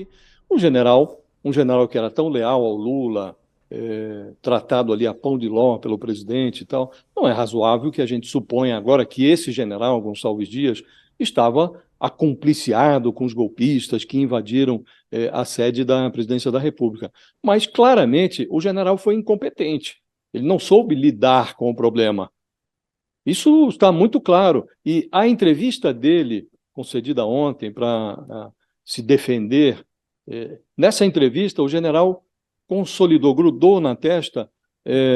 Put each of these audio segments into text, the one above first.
que um general que era tão leal ao Lula, tratado ali a pão de ló pelo presidente e tal, não é razoável que a gente suponha agora que esse general, Gonçalves Dias, estava acompliciado com os golpistas que invadiram a sede da presidência da República. Mas, claramente, o general foi incompetente. Ele não soube lidar com o problema. Isso está muito claro. E a entrevista dele, concedida ontem para se defender, nessa entrevista, o general consolidou, grudou na testa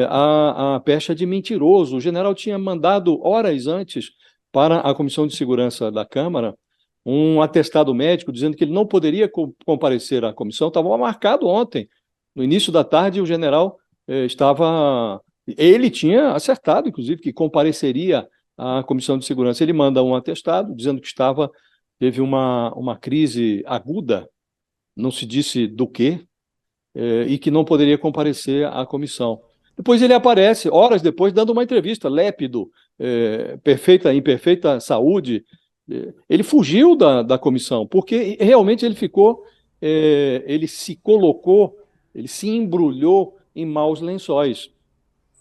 a pecha de mentiroso. O general tinha mandado, horas antes, para a Comissão de Segurança da Câmara, um atestado médico dizendo que ele não poderia comparecer à comissão. Estava marcado ontem. No início da tarde, o general estava. Ele tinha acertado, inclusive, que compareceria à Comissão de Segurança. Ele manda um atestado dizendo que teve uma crise aguda, não se disse do quê, e que não poderia comparecer à comissão. Depois ele aparece, horas depois, dando uma entrevista, lépido, em perfeita saúde. Ele fugiu da comissão, porque realmente ele se colocou, ele se embrulhou em maus lençóis.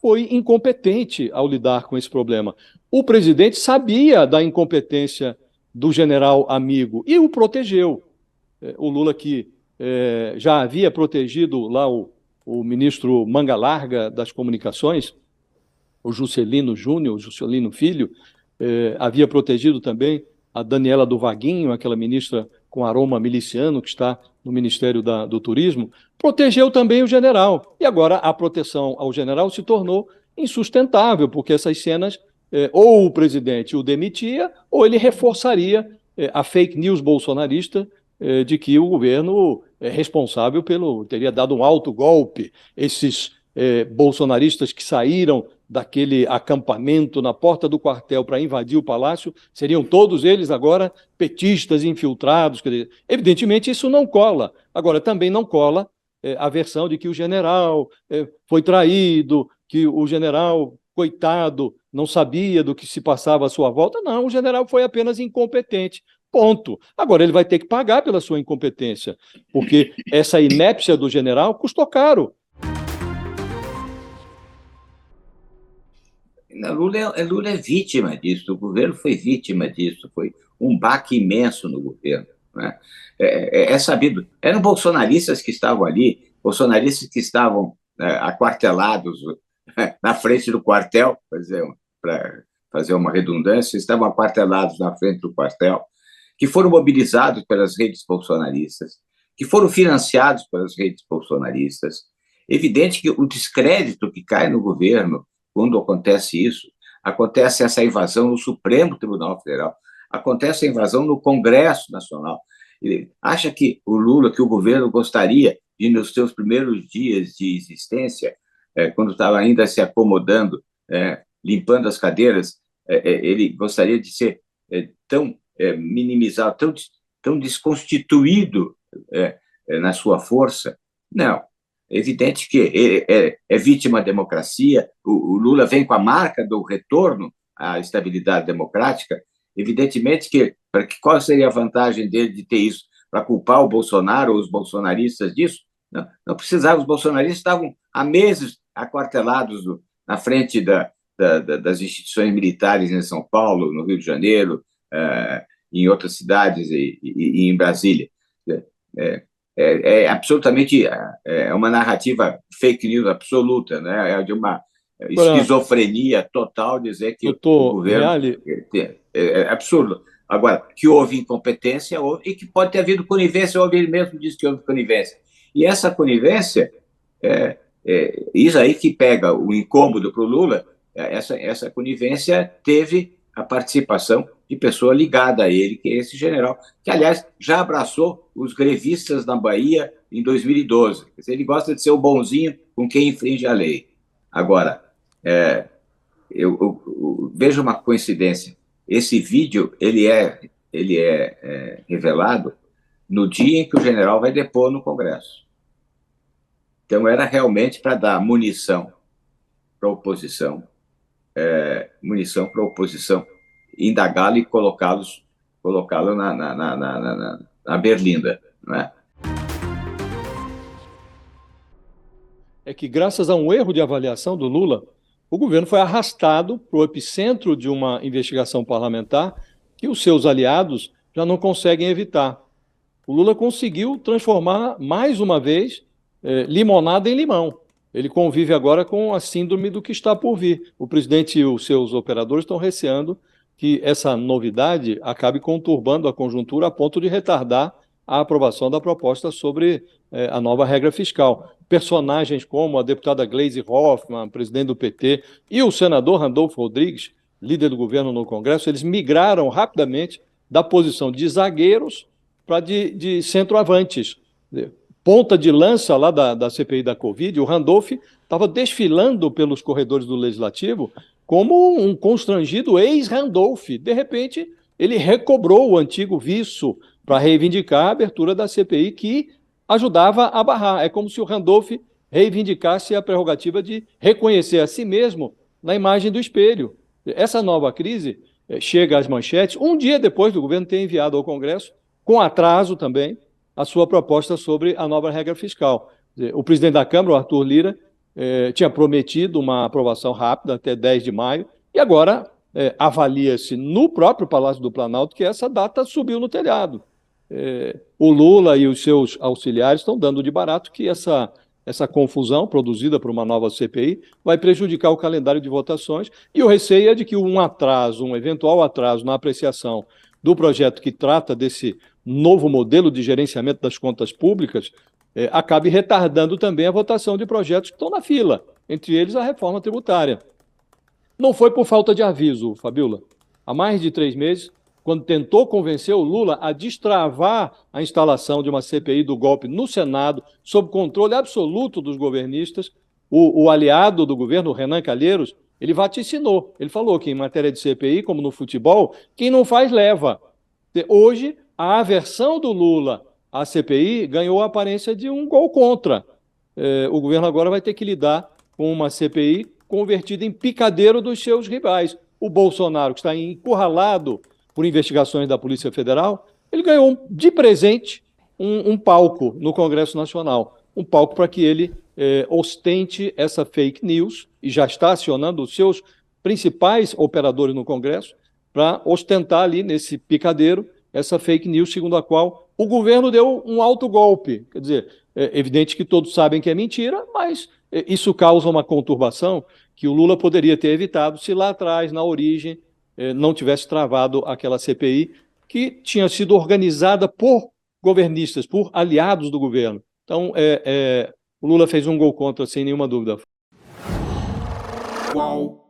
Foi incompetente ao lidar com esse problema. O presidente sabia da incompetência do general amigo e o protegeu. O Lula, que já havia protegido lá o ministro Manga Larga das Comunicações, o Juscelino Júnior, o Juscelino Filho, havia protegido também a Daniela do Vaguinho, aquela ministra com aroma miliciano que está no Ministério do Turismo, protegeu também o general. E agora a proteção ao general se tornou insustentável, porque essas cenas, ou o presidente o demitia, ou ele reforçaria a fake news bolsonarista de que o governo é responsável teria dado um alto golpe. Esses bolsonaristas que saíram daquele acampamento na porta do quartel para invadir o palácio, seriam todos eles agora petistas infiltrados. Quer dizer, evidentemente, isso não cola. Agora, também não cola a versão de que o general foi traído, que o general, coitado, não sabia do que se passava à sua volta. Não, o general foi apenas incompetente. Ponto. Agora, ele vai ter que pagar pela sua incompetência, porque essa inépcia do general custou caro. Lula é vítima disso, o governo foi vítima disso, foi um baque imenso no governo. Né? É sabido, eram bolsonaristas que estavam ali, bolsonaristas que estavam aquartelados na frente do quartel, para fazer uma redundância, estavam aquartelados na frente do quartel, que foram mobilizados pelas redes bolsonaristas, que foram financiados pelas redes bolsonaristas. Evidente que o descrédito que cai no governo quando acontece isso, acontece essa invasão no Supremo Tribunal Federal, acontece a invasão no Congresso Nacional. Ele acha que o Lula, que o governo gostaria de, nos seus primeiros dias de existência, quando estava ainda se acomodando, limpando as cadeiras, ele gostaria de ser tão minimizado, tão desconstituído na sua força? Não. É evidente que é vítima da democracia, o Lula vem com a marca do retorno à estabilidade democrática. Evidentemente que qual seria a vantagem dele de ter isso? Para culpar o Bolsonaro ou os bolsonaristas disso? Não precisava, os bolsonaristas estavam há meses aquartelados na frente das instituições militares em São Paulo, no Rio de Janeiro, em outras cidades e em Brasília. Absolutamente uma narrativa fake news absoluta, né? É de uma esquizofrenia total dizer que o Doutor governo Reale, é absurdo. Agora, que houve incompetência e que pode ter havido conivência, ele mesmo disse que houve conivência. E essa conivência, isso aí que pega o incômodo para o Lula, essa conivência teve a participação de pessoa ligada a ele, que é esse general, que, aliás, já abraçou os grevistas na Bahia em 2012. Quer dizer, ele gosta de ser o bonzinho com quem infringe a lei. Agora, eu vejo uma coincidência. Esse vídeo ele é revelado no dia em que o general vai depor no Congresso. Então, era realmente para dar munição para a oposição, indagá-lo e colocá-lo na berlinda, não é? é que, graças a um erro de avaliação do Lula, o governo foi arrastado para o epicentro de uma investigação parlamentar que os seus aliados já não conseguem evitar. O Lula conseguiu transformar, mais uma vez, limonada em limão. Ele convive agora com a síndrome do que está por vir. O presidente e os seus operadores estão receando que essa novidade acabe conturbando a conjuntura a ponto de retardar a aprovação da proposta sobre a nova regra fiscal. Personagens como a deputada Gleisi Hoffmann, presidente do PT, e o senador Randolfo Rodrigues, líder do governo no Congresso, eles migraram rapidamente da posição de zagueiros para de centroavantes. Ponta de lança lá da CPI da Covid, o Randolph estava desfilando pelos corredores do Legislativo como um constrangido ex-Randolph. De repente, ele recobrou o antigo viço para reivindicar a abertura da CPI, que ajudava a barrar. É como se o Randolph reivindicasse a prerrogativa de reconhecer a si mesmo na imagem do espelho. Essa nova crise chega às manchetes um dia depois do governo ter enviado ao Congresso, com atraso também, a sua proposta sobre a nova regra fiscal. O presidente da Câmara, o Arthur Lira, tinha prometido uma aprovação rápida até 10 de maio, e agora avalia-se no próprio Palácio do Planalto que essa data subiu no telhado. O Lula e os seus auxiliares estão dando de barato que essa confusão produzida por uma nova CPI vai prejudicar o calendário de votações, e o receio é de que um eventual atraso na apreciação do projeto que trata desse novo modelo de gerenciamento das contas públicas acabe retardando também a votação de projetos que estão na fila, entre eles a reforma tributária. Não foi por falta de aviso, Fabiola. Há mais de 3 meses, quando tentou convencer o Lula a destravar a instalação de uma CPI do golpe no Senado, sob controle absoluto dos governistas, o aliado do governo, o Renan Calheiros, ele vaticinou. Ele falou que em matéria de CPI, como no futebol, quem não faz, leva. Hoje, a aversão do Lula à CPI ganhou a aparência de um gol contra. O governo agora vai ter que lidar com uma CPI convertida em picadeiro dos seus rivais. O Bolsonaro, que está encurralado por investigações da Polícia Federal, ele ganhou de presente um palco no Congresso Nacional, um palco para que ele ostente essa fake news, e já está acionando os seus principais operadores no Congresso para ostentar ali nesse picadeiro essa fake news segundo a qual o governo deu um autogolpe. Quer dizer, é evidente que todos sabem que é mentira, mas isso causa uma conturbação que o Lula poderia ter evitado se lá atrás, na origem, não tivesse travado aquela CPI que tinha sido organizada por governistas, por aliados do governo. Então, o Lula fez um gol contra, sem nenhuma dúvida. Qual?